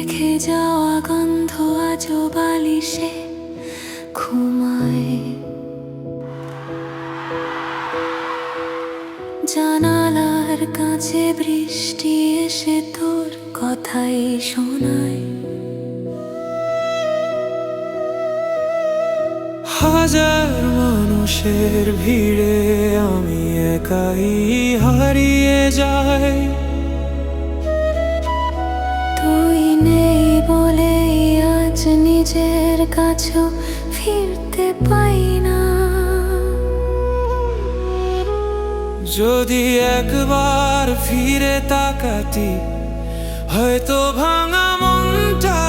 রেখে যাওয়া গন্ধ আজও বালিশে ঘুমায়। জানালার কাছে বৃষ্টি এসে তোর কথাই শোনায়। হাজার মানুষের ভিড়ে আমি একাই হারিয়ে যাই। তুই নেই বলে আজ নিজের কাছেও ফিরতে পাই না। যদি একবার ফিরে তাকাতি হয়তো ভাঙা মনটা